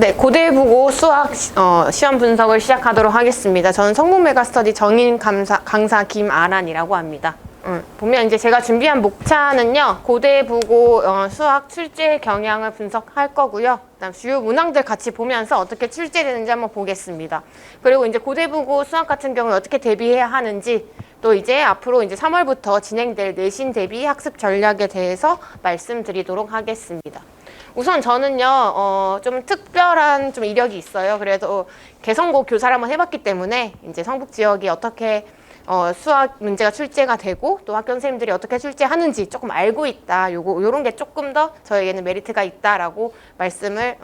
네, 고대부고 수학 시험 분석을 시작하도록 하겠습니다. 저는 성북 메가스터디 정인 강사 김아란이라고 합니다. 보면 이제 제가 준비한 목차는요, 고대부고 수학 출제 경향을 분석할 거고요. 그다음 주요 문항들 같이 보면서 어떻게 출제되는지 한번 보겠습니다. 그리고 이제 고대부고 수학 같은 경우에 어떻게 대비해야 하는지, 또 이제 앞으로 이제 3월부터 진행될 내신 대비 학습 전략에 대해서 말씀드리도록 하겠습니다. 우선 저는요, 좀 특별한 좀 이력이 있어요. 그래도 개성고 교사를 한번 해봤기 때문에 이제 성북 지역이 어떻게 수학 문제가 출제가 되고 또 학교 선생님들이 어떻게 출제하는지 조금 알고 있다. 요런 게 조금 더 저에게는 메리트가 있다라고 말씀을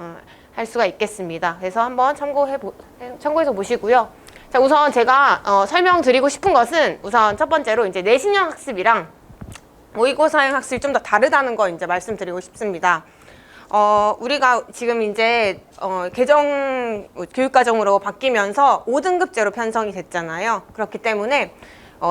할 수가 있겠습니다. 그래서 한번 참고해서 보시고요. 자, 우선 제가 설명드리고 싶은 것은 우선 첫 번째로 이제 내신형 학습이랑 모의고사형 학습이 좀 더 다르다는 거 이제 말씀드리고 싶습니다. 우리가 지금 이제 개정 교육과정으로 바뀌면서 5등급제로 편성이 됐잖아요. 그렇기 때문에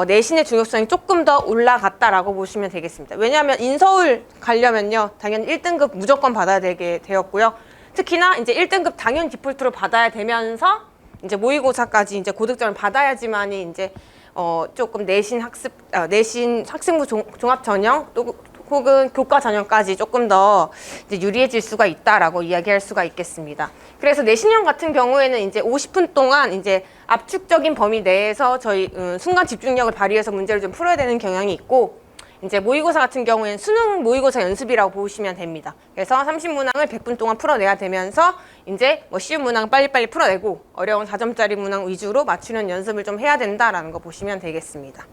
내신의 중요성이 조금 더 올라갔다라고 보시면 되겠습니다. 왜냐하면 인서울 가려면요, 당연히 1등급 무조건 받아야 되게 되었고요. 특히나 이제 1등급 당연 디폴트로 받아야 되면서 이제 모의고사까지 이제 고득점을 받아야지만이 이제 조금 내신 학생부 종합 전형 또 혹은 교과 전형까지 조금 더 이제 유리해질 수가 있다라고 이야기할 수가 있겠습니다. 그래서 내신형 같은 경우에는 이제 50분 동안 이제 압축적인 범위 내에서 저희 순간 집중력을 발휘해서 문제를 좀 풀어야 되는 경향이 있고, 이제 모의고사 같은 경우에는 수능 모의고사 연습이라고 보시면 됩니다. 그래서 30문항을 100분 동안 풀어내야 되면서 이제 뭐 쉬운 문항 빨리빨리 풀어내고 어려운 4점짜리 문항 위주로 맞추는 연습을 좀 해야 된다라는 거 보시면 되겠습니다.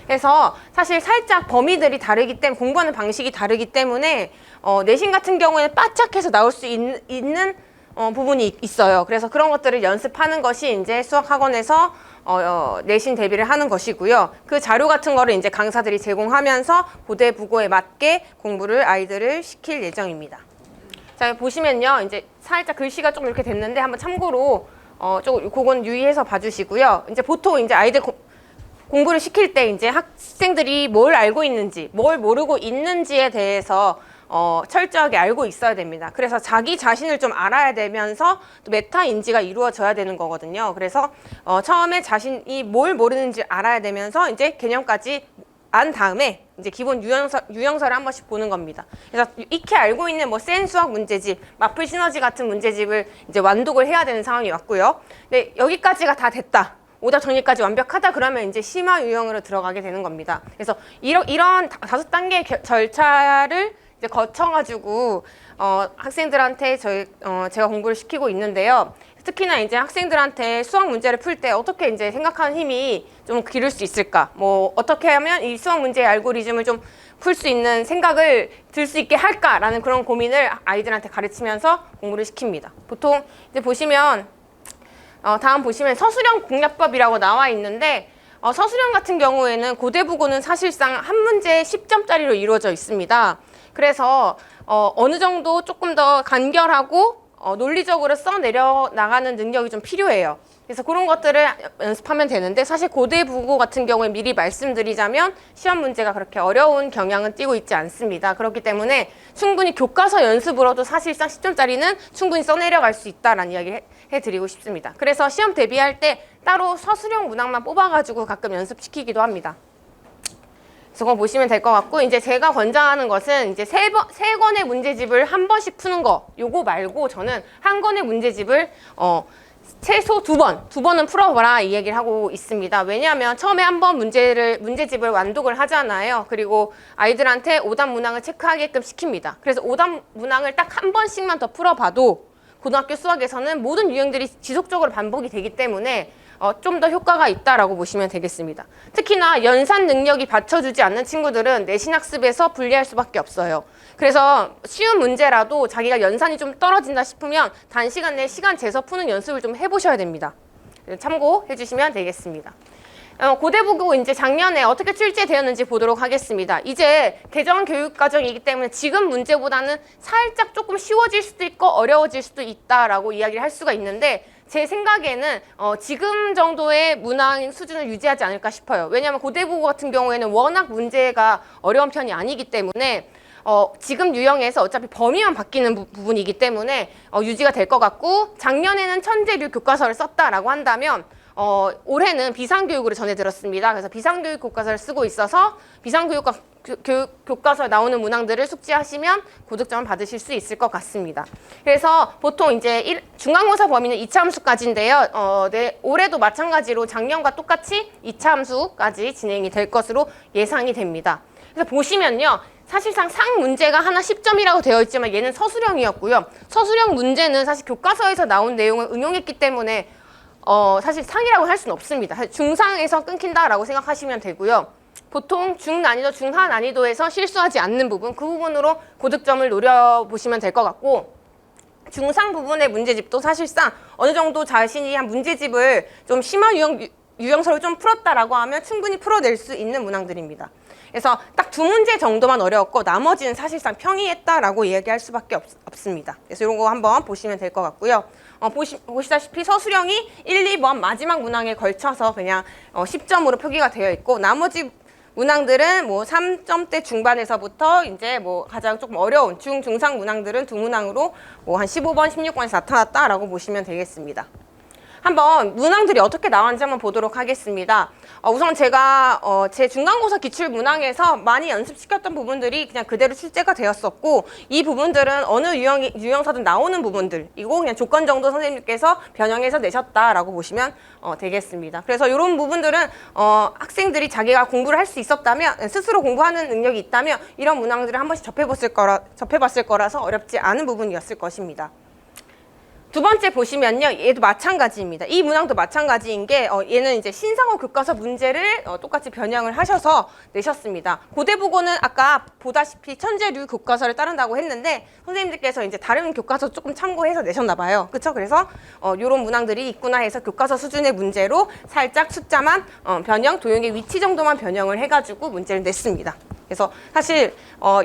그래서 사실 살짝 범위들이 다르기 때문에, 공부하는 방식이 다르기 때문에 내신 같은 경우에는 바짝해서 나올 수 있는 부분이 있어요. 그래서 그런 것들을 연습하는 것이 이제 수학학원에서 내신 대비를 하는 것이고요. 그 자료 같은 거를 이제 강사들이 제공하면서 고대부고에 맞게 공부를 아이들을 시킬 예정입니다. 자, 보시면요, 이제 살짝 글씨가 조금 이렇게 됐는데 한번 참고로 조금 그건 유의해서 봐주시고요. 이제 보통 이제 아이들 공부를 시킬 때 이제 학생들이 뭘 알고 있는지, 뭘 모르고 있는지에 대해서 철저하게 알고 있어야 됩니다. 그래서 자기 자신을 좀 알아야 되면서 또 메타 인지가 이루어져야 되는 거거든요. 그래서 처음에 자신이 뭘 모르는지 알아야 되면서 이제 개념까지 안 다음에 이제 기본 유형설을 한 번씩 보는 겁니다. 그래서 익히 알고 있는 뭐 센 수학 문제집, 마플 시너지 같은 문제집을 이제 완독을 해야 되는 상황이 왔고요. 근데 여기까지가 다 됐다, 오답 정리까지 완벽하다 그러면 이제 심화 유형으로 들어가게 되는 겁니다. 그래서 이런 5단계 절차를 이제 거쳐가지고 학생들한테 제가 공부를 시키고 있는데요. 특히나 이제 학생들한테 수학 문제를 풀 때 어떻게 이제 생각하는 힘이 좀 기를 수 있을까? 뭐 어떻게 하면 이 수학 문제의 알고리즘을 좀 풀 수 있는 생각을 들 수 있게 할까라는 그런 고민을 아이들한테 가르치면서 공부를 시킵니다. 보통 이제 보시면 다음 보시면 서술형 공략법이라고 나와 있는데, 서술형 같은 경우에는 고대부고는 사실상 한 문제에 10점짜리로 이루어져 있습니다. 그래서 어느 정도 조금 더 간결하고 논리적으로 써내려 나가는 능력이 좀 필요해요. 그래서 그런 것들을 연습하면 되는데, 사실 고대부고 같은 경우에 미리 말씀드리자면 시험 문제가 그렇게 어려운 경향은 띄고 있지 않습니다. 그렇기 때문에 충분히 교과서 연습으로도 사실상 10점짜리는 충분히 써내려갈 수 있다라는 이야기 해드리고 싶습니다. 그래서 시험 대비할 때 따로 서술형 문항만 뽑아가지고 가끔 연습시키기도 합니다. 그래서 그거 보시면 될 것 같고, 이제 제가 권장하는 것은 이제 세 권의 문제집을 한 번씩 푸는 거, 요거 말고 저는 한 권의 문제집을 최소 두 번은 풀어보라 이 얘기를 하고 있습니다. 왜냐하면 처음에 한 번 문제집을 완독을 하잖아요. 그리고 아이들한테 오답 문항을 체크하게끔 시킵니다. 그래서 오답 문항을 딱 한 번씩만 더 풀어봐도 고등학교 수학에서는 모든 유형들이 지속적으로 반복이 되기 때문에 좀 더 효과가 있다라고 보시면 되겠습니다. 특히나 연산 능력이 받쳐주지 않는 친구들은 내신 학습에서 불리할 수밖에 없어요. 그래서 쉬운 문제라도 자기가 연산이 좀 떨어진다 싶으면 단시간 내에 시간 재서 푸는 연습을 좀 해보셔야 됩니다. 참고해 주시면 되겠습니다. 고대부고 이제 작년에 어떻게 출제되었는지 보도록 하겠습니다. 이제 개정 교육과정이기 때문에 지금 문제보다는 살짝 조금 쉬워질 수도 있고 어려워질 수도 있다라고 이야기를 할 수가 있는데, 제 생각에는 지금 정도의 문항 수준을 유지하지 않을까 싶어요. 왜냐하면 고대부고 같은 경우에는 워낙 문제가 어려운 편이 아니기 때문에 지금 유형에서 어차피 범위만 바뀌는 부분이기 때문에 유지가 될 것 같고, 작년에는 천재류 교과서를 썼다라고 한다면 올해는 비상교육으로 전해들었습니다. 그래서 비상교육 교과서를 쓰고 있어서 교과서에 나오는 문항들을 숙지하시면 고득점을 받으실 수 있을 것 같습니다. 그래서 보통 이제 중간고사 범위는 2차 함수까지인데요. 올해도 마찬가지로 작년과 똑같이 2차 함수까지 진행이 될 것으로 예상이 됩니다. 그래서 보시면요. 사실상 상 문제가 하나 10점이라고 되어 있지만 얘는 서술형이었고요. 서술형 문제는 사실 교과서에서 나온 내용을 응용했기 때문에 사실 상이라고 할 수는 없습니다. 중상에서 끊긴다라고 생각하시면 되고요. 보통 중난이도, 중하 난이도에서 실수하지 않는 부분, 그 부분으로 고득점을 노려보시면 될 것 같고, 중상 부분의 문제집도 사실상 어느 정도 자신이 한 문제집을 좀 심한 유형서를 좀 풀었다라고 하면 충분히 풀어낼 수 있는 문항들입니다. 그래서 딱 2문제 정도만 어려웠고 나머지는 사실상 평이했다라고 이야기할 수밖에 없습니다. 그래서 이런 거 한번 보시면 될 것 같고요. 보시다시피 서술형이 1, 2번 마지막 문항에 걸쳐서 그냥 10점으로 표기가 되어 있고, 나머지 문항들은 뭐 3점대 중반에서부터 이제 뭐 가장 조금 어려운 중상 문항들은 2문항으로 뭐 한 15번, 16번에서 나타났다라고 보시면 되겠습니다. 한번 문항들이 어떻게 나왔는지 한번 보도록 하겠습니다. 우선 제가 제 중간고사 기출 문항에서 많이 연습시켰던 부분들이 그냥 그대로 출제가 되었었고, 이 부분들은 어느 유형서든 나오는 부분들이고 그냥 조건 정도 선생님께서 변형해서 내셨다라고 보시면 되겠습니다. 그래서 이런 부분들은 학생들이 자기가 공부를 할 수 있었다면, 스스로 공부하는 능력이 있다면 이런 문항들을 한 번씩 접해봤을 거라서 어렵지 않은 부분이었을 것입니다. 두 번째 보시면요, 얘도 마찬가지입니다. 이 문항도 마찬가지인 게 얘는 이제 신상어 교과서 문제를 똑같이 변형을 하셔서 내셨습니다. 고대국어는 아까 보다시피 천재류 교과서를 따른다고 했는데 선생님들께서 이제 다른 교과서 조금 참고해서 내셨나 봐요. 그쵸? 그래서 요런 문항들이 있구나 해서 교과서 수준의 문제로 살짝 숫자만 변형, 도형의 위치 정도만 변형을 해가지고 문제를 냈습니다. 그래서 사실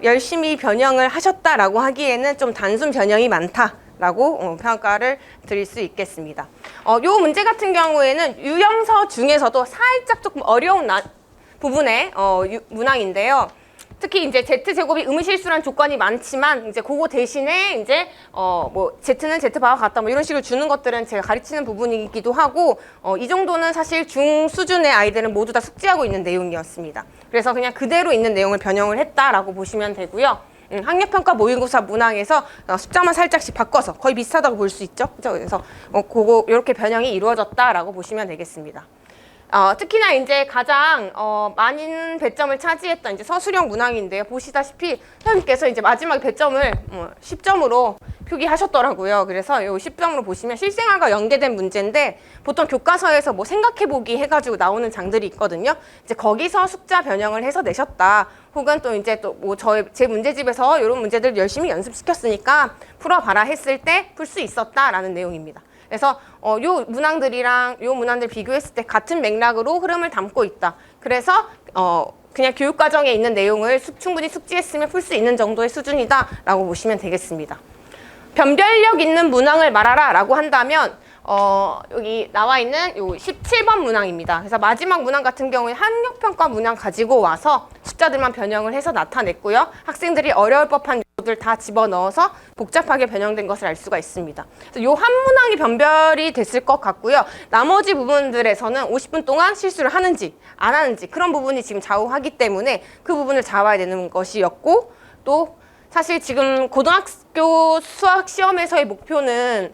열심히 변형을 하셨다라고 하기에는 좀 단순 변형이 많다 라고 평가를 드릴 수 있겠습니다. 요 문제 같은 경우에는 유형서 중에서도 살짝 조금 어려운 부분의 문항인데요. 특히 이제 Z제곱이 의미실수란 조건이 많지만 이제 그거 대신에 이제 뭐 Z는 Z바와 같다 뭐 이런 식으로 주는 것들은 제가 가르치는 부분이기도 하고 이 정도는 사실 중수준의 아이들은 모두 다 숙지하고 있는 내용이었습니다. 그래서 그냥 그대로 있는 내용을 변형을 했다라고 보시면 되고요. 학력평가 모의고사 문항에서 숫자만 살짝씩 바꿔서 거의 비슷하다고 볼 수 있죠. 그죠? 그래서 그거 이렇게 변형이 이루어졌다라고 보시면 되겠습니다. 특히나 이제 가장 많은 배점을 차지했던 이제 서술형 문항인데요. 보시다시피 선생님께서 이제 마지막 배점을 10점으로 표기하셨더라고요. 그래서 이 10점으로 보시면 실생활과 연계된 문제인데 보통 교과서에서 뭐 생각해보기 해가지고 나오는 장들이 있거든요. 이제 거기서 숫자 변형을 해서 내셨다. 혹은 또 이제 또 뭐 제 문제집에서 이런 문제들 열심히 연습시켰으니까 풀어봐라 했을 때 풀 수 있었다라는 내용입니다. 그래서 요 문항들 비교했을 때 같은 맥락으로 흐름을 담고 있다. 그래서 그냥 교육과정에 있는 내용을 충분히 숙지했으면 풀 수 있는 정도의 수준이다라고 보시면 되겠습니다. 변별력 있는 문항을 말하라 라고 한다면 여기 나와 있는 요 17번 문항입니다. 그래서 마지막 문항 같은 경우에 학력평가 문항 가지고 와서 숫자들만 변형을 해서 나타냈고요. 학생들이 어려울 법한 요소들 다 집어넣어서 복잡하게 변형된 것을 알 수가 있습니다. 그래서 요 한 문항이 변별이 됐을 것 같고요. 나머지 부분들에서는 50분 동안 실수를 하는지 안 하는지 그런 부분이 지금 좌우하기 때문에 그 부분을 잡아야 되는 것이었고, 또 사실 지금 고등학교 수학 시험에서의 목표는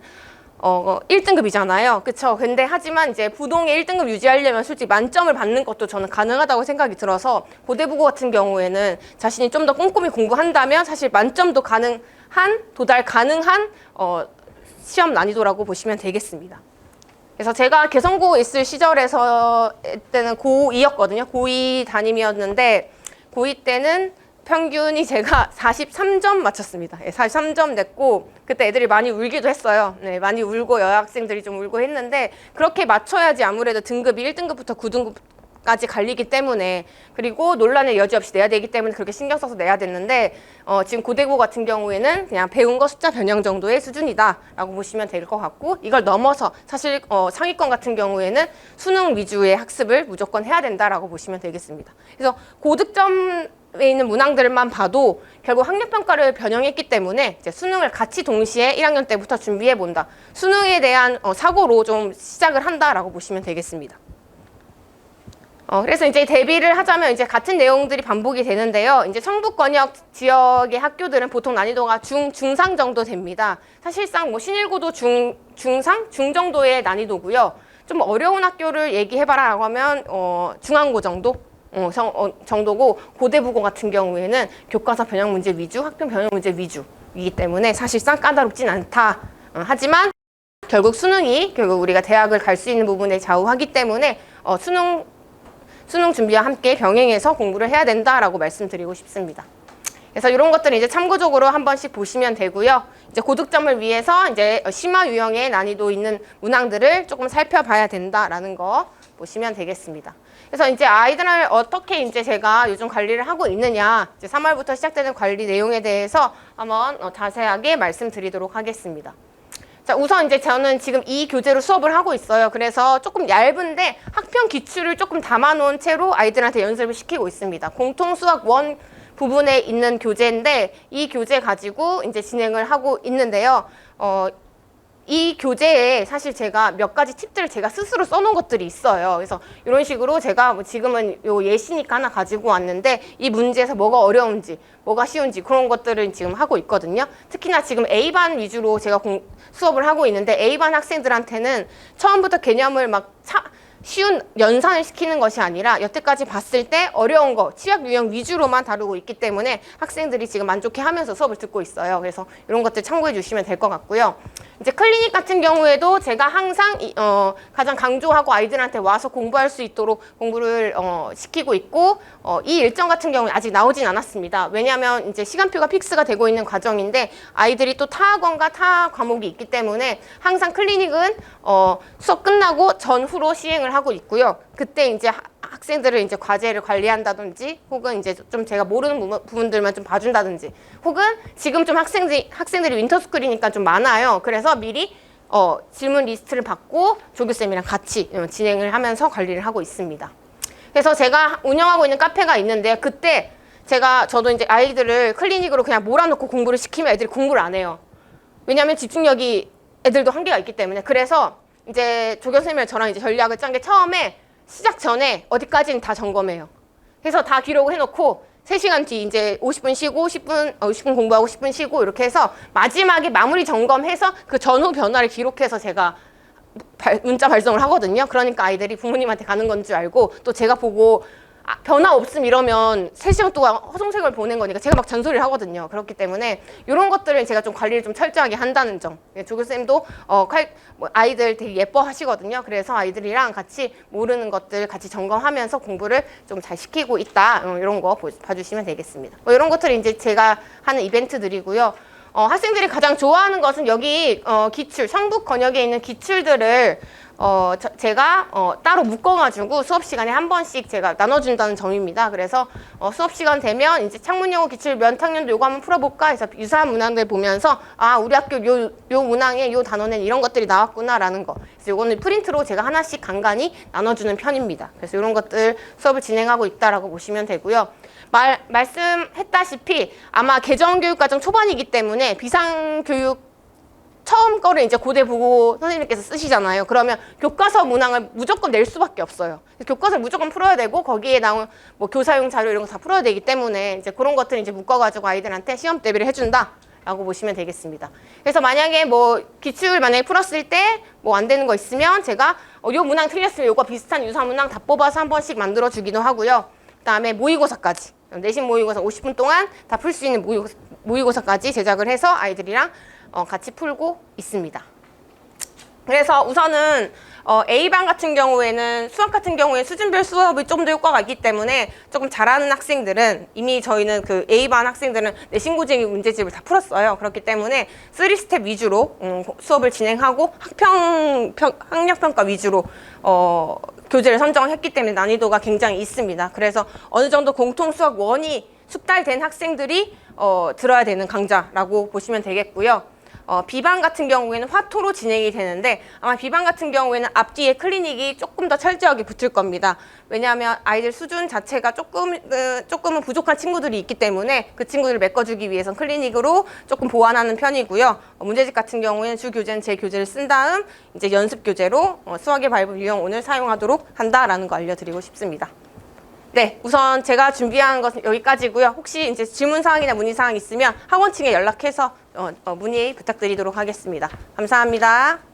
1등급이잖아요. 그쵸? 근데 하지만 이제 부동의 1등급 유지하려면 솔직히 만점을 받는 것도 저는 가능하다고 생각이 들어서 고대국어 같은 경우에는 자신이 좀 더 꼼꼼히 공부한다면 사실 만점도 도달 가능한 시험 난이도라고 보시면 되겠습니다. 그래서 제가 개성고 있을 시절에서 때는 고2였거든요. 고2 담임이었는데 고2 때는 평균이 제가 43점 맞췄습니다. 43점 냈고 그때 애들이 많이 울기도 했어요. 네, 많이 울고 여학생들이 좀 울고 했는데 그렇게 맞춰야지 아무래도 등급이 1등급부터 9등급까지 갈리기 때문에, 그리고 논란의 여지 없이 내야 되기 때문에 그렇게 신경 써서 내야 됐는데 지금 고대고 같은 경우에는 그냥 배운 거 숫자 변형 정도의 수준이다라고 보시면 될 것 같고, 이걸 넘어서 사실 상위권 같은 경우에는 수능 위주의 학습을 무조건 해야 된다라고 보시면 되겠습니다. 그래서 고득점 있는 문항들만 봐도 결국 학력평가를 변형했기 때문에 이제 수능을 같이 동시에 1학년 때부터 준비해 본다. 수능에 대한 사고로 좀 시작을 한다라고 보시면 되겠습니다. 그래서 이제 대비를 하자면 이제 같은 내용들이 반복이 되는데요. 이제 성북권역 지역의 학교들은 보통 난이도가 중상 정도 됩니다. 사실상 뭐 신일고도 중상? 중 정도의 난이도고요. 좀 어려운 학교를 얘기해봐라라고 하면 중앙고 정도? 정도고 고대부고 같은 경우에는 교과서 변형 문제 위주, 학평 변형 문제 위주이기 때문에 사실상 까다롭진 않다. 하지만 결국 수능이 결국 우리가 대학을 갈 수 있는 부분에 좌우하기 때문에 수능 준비와 함께 병행해서 공부를 해야 된다라고 말씀드리고 싶습니다. 그래서 이런 것들은 이제 참고적으로 한 번씩 보시면 되고요. 이제 고득점을 위해서 이제 심화 유형의 난이도 있는 문항들을 조금 살펴봐야 된다라는 거 보시면 되겠습니다. 그래서 이제 아이들을 어떻게 이제 제가 요즘 관리를 하고 있느냐, 이제 3월부터 시작되는 관리 내용에 대해서 한번 자세하게 말씀드리도록 하겠습니다. 자, 우선 이제 저는 지금 이 교재로 수업을 하고 있어요. 그래서 조금 얇은데 학평 기출을 조금 담아놓은 채로 아이들한테 연습을 시키고 있습니다. 공통 수학 1 부분에 있는 교재인데 이 교재 가지고 이제 진행을 하고 있는데요. 이 교재에 사실 제가 몇 가지 팁들을 제가 스스로 써놓은 것들이 있어요. 그래서 이런 식으로 제가 뭐 지금은 요 예시니까 하나 가지고 왔는데 이 문제에서 뭐가 어려운지, 뭐가 쉬운지 그런 것들을 지금 하고 있거든요. 특히나 지금 A반 위주로 제가 수업을 하고 있는데 A반 학생들한테는 처음부터 개념을 막 쉬운 연산을 시키는 것이 아니라 여태까지 봤을 때 어려운 거, 취약 유형 위주로만 다루고 있기 때문에 학생들이 지금 만족해하면서 수업을 듣고 있어요. 그래서 이런 것들 참고해 주시면 될 것 같고요. 이제 클리닉 같은 경우에도 제가 항상 가장 강조하고 아이들한테 와서 공부할 수 있도록 공부를 시키고 있고 이 일정 같은 경우는 아직 나오진 않았습니다. 왜냐하면 이제 시간표가 픽스가 되고 있는 과정인데 아이들이 또 타 학원과 타 과목이 있기 때문에 항상 클리닉은 수업 끝나고 전후로 시행을 하고 있고요. 그때 이제 학생들을 이제 과제를 관리한다든지 혹은 이제 좀 제가 모르는 부분들만 좀 봐준다든지 혹은 지금 좀 학생들이 윈터스쿨이니까 좀 많아요. 그래서 미리 질문 리스트를 받고 조교쌤이랑 같이 진행을 하면서 관리를 하고 있습니다. 그래서 제가 운영하고 있는 카페가 있는데 그때 저도 이제 아이들을 클리닉으로 그냥 몰아놓고 공부를 시키면 애들이 공부를 안 해요. 왜냐하면 집중력이 애들도 한계가 있기 때문에. 그래서 이제 조교쌤이랑 저랑 이제 전략을 짠 게 처음에 시작 전에 어디까지는 다 점검해요. 그래서 다 기록을 해놓고 3시간 뒤 이제 50분 쉬고 50분 공부하고 10분 쉬고 이렇게 해서 마지막에 마무리 점검해서 그 전후 변화를 기록해서 제가 문자 발송을 하거든요. 그러니까 아이들이 부모님한테 가는 건 줄 알고 또 제가 보고 변화 없음 이러면 3시간 동안 허송세월 보낸 거니까 제가 막 잔소리를 하거든요. 그렇기 때문에 이런 것들을 제가 좀 관리를 좀 철저하게 한다는 점. 조교쌤도 아이들 되게 예뻐하시거든요. 그래서 아이들이랑 같이 모르는 것들 같이 점검하면서 공부를 좀 잘 시키고 있다. 이런 거 봐주시면 되겠습니다. 이런 것들이 이제 제가 하는 이벤트들이고요. 학생들이 가장 좋아하는 것은 여기 기출, 성북 권역에 있는 기출들을 제가 따로 묶어가지고 수업 시간에 한 번씩 제가 나눠준다는 점입니다. 그래서 수업 시간 되면 이제 창문영어 기출 몇 학년도 요거 한번 풀어볼까 해서 유사한 문항들 보면서 우리 학교 요 문항에 요 단원에는 이런 것들이 나왔구나라는 거. 그래서 요거는 프린트로 제가 하나씩 간간히 나눠주는 편입니다. 그래서 이런 것들 수업을 진행하고 있다라고 보시면 되고요. 말씀했다시피 아마 개정교육과정 초반이기 때문에 비상교육 처음 거를 이제 고대부고 선생님께서 쓰시잖아요. 그러면 교과서 문항을 무조건 낼 수밖에 없어요. 교과서를 무조건 풀어야 되고 거기에 나온 뭐 교사용 자료 이런 거 다 풀어야 되기 때문에 이제 그런 것들을 이제 묶어가지고 아이들한테 시험 대비를 해준다라고 보시면 되겠습니다. 그래서 만약에 뭐 기출 만약에 풀었을 때 뭐 안 되는 거 있으면 제가 요 문항 틀렸으면 요거 비슷한 유사 문항 다 뽑아서 한 번씩 만들어 주기도 하고요. 그다음에 모의고사까지 내신 모의고사 50분 동안 다 풀 수 있는 모의고사까지 제작을 해서 아이들이랑 같이 풀고 있습니다. 그래서 우선은 A반 같은 경우에는 수학 같은 경우에 수준별 수업이 좀 더 효과가 있기 때문에 조금 잘하는 학생들은 이미 저희는 그 A반 학생들은 내신고쟁이 문제집을 다 풀었어요. 그렇기 때문에 3스텝 위주로 수업을 진행하고 학력평가 위주로 교재를 선정했기 때문에 난이도가 굉장히 있습니다. 그래서 어느 정도 공통 수학 1이 숙달된 학생들이 들어야 되는 강좌라고 보시면 되겠고요. 비반 같은 경우에는 화토로 진행이 되는데 아마 비반 같은 경우에는 앞뒤에 클리닉이 조금 더 철저하게 붙을 겁니다. 왜냐하면 아이들 수준 자체가 조금은 부족한 친구들이 있기 때문에 그 친구들을 메꿔주기 위해선 클리닉으로 조금 보완하는 편이고요. 문제집 같은 경우에는 주 교재는 제 교재를 쓴 다음 이제 연습 교재로 수학의 발굴 유형온을 사용하도록 한다라는 거 알려드리고 싶습니다. 네, 우선 제가 준비한 것은 여기까지고요. 혹시 이제 질문사항이나 문의사항 있으면 학원 측에 연락해서 문의 부탁드리도록 하겠습니다. 감사합니다.